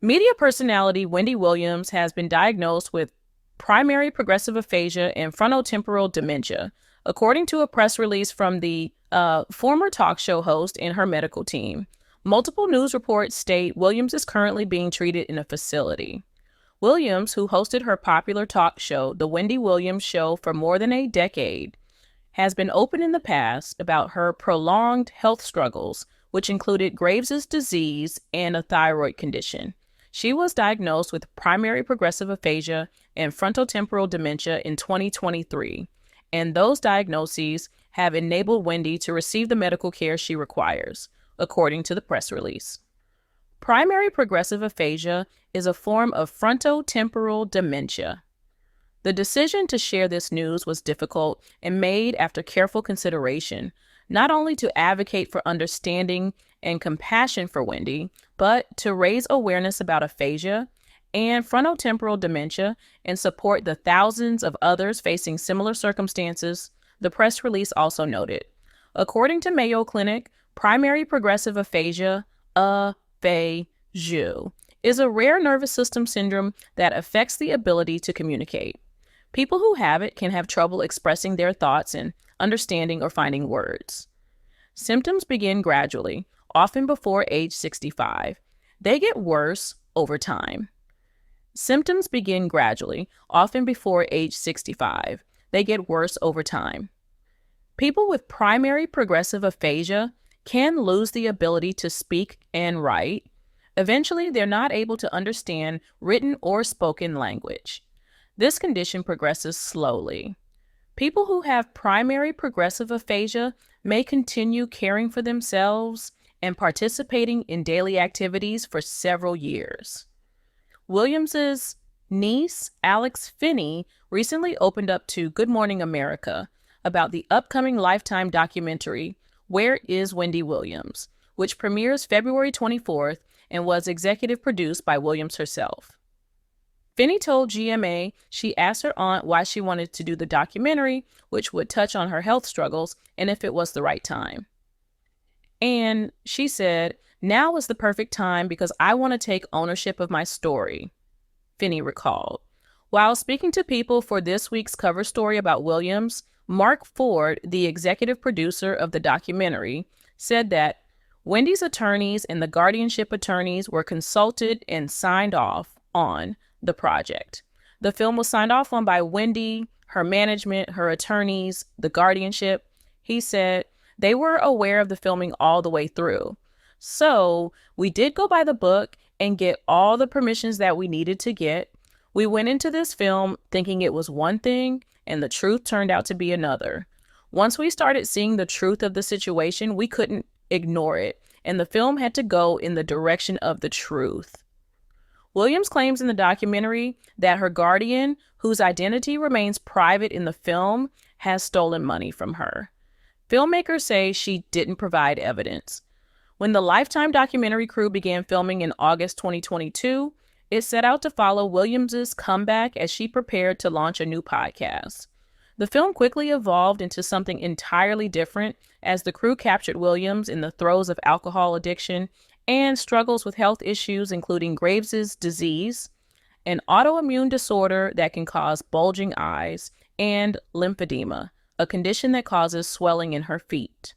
Media personality Wendy Williams has been diagnosed with primary progressive aphasia and frontotemporal dementia, according to a press release from the former talk show host and her medical team. Multiple news reports state Williams is currently being treated in a facility. Williams, who hosted her popular talk show, The Wendy Williams Show, for more than a decade, has been open in the past about her prolonged health struggles, which included Graves' disease and a thyroid condition. She was diagnosed with primary progressive aphasia and frontotemporal dementia in 2023, and those diagnoses have enabled Wendy to receive the medical care she requires, according to the press release. Primary progressive aphasia is a form of frontotemporal dementia. The decision to share this news was difficult and made after careful consideration, not only to advocate for understanding and compassion for Wendy, but to raise awareness about aphasia and frontotemporal dementia and support the thousands of others facing similar circumstances, the press release also noted. According to Mayo Clinic, primary progressive aphasia, aphasia, is a rare nervous system syndrome that affects the ability to communicate. People who have it can have trouble expressing their thoughts and understanding or finding words. Symptoms begin gradually, often before age 65. They get worse over time. Symptoms begin gradually, often before age 65. They get worse over time. People with primary progressive aphasia can lose the ability to speak and write. Eventually, they're not able to understand written or spoken language. This condition progresses slowly. People who have primary progressive aphasia may continue caring for themselves and participating in daily activities for several years. Williams's niece, Alex Finney, recently opened up to Good Morning America about the upcoming Lifetime documentary, Where is Wendy Williams?, which premieres February 24th and was executive produced by Williams herself. Finney told GMA she asked her aunt why she wanted to do the documentary, which would touch on her health struggles, and if it was the right time. And she said, "Now is the perfect time because I want to take ownership of my story," Finney recalled. While speaking to people for this week's cover story about Williams, Mark Ford, the executive producer of the documentary, said that Wendy's attorneys and the guardianship attorneys were consulted and signed off on the project. The film was signed off on by Wendy, her management, her attorneys, the guardianship. He said they were aware of the filming all the way through. So we did go by the book and get all the permissions that we needed to get. We went into this film thinking it was one thing, and the truth turned out to be another. Once we started seeing the truth of the situation, we couldn't ignore it, and the film had to go in the direction of the truth. Williams claims in the documentary that her guardian, whose identity remains private in the film, has stolen money from her. Filmmakers say she didn't provide evidence. When the Lifetime documentary crew began filming in August 2022, it set out to follow Williams's comeback as she prepared to launch a new podcast. The film quickly evolved into something entirely different as the crew captured Williams in the throes of alcohol addiction and struggles with health issues including Graves' disease, an autoimmune disorder that can cause bulging eyes, and lymphedema, a condition that causes swelling in her feet.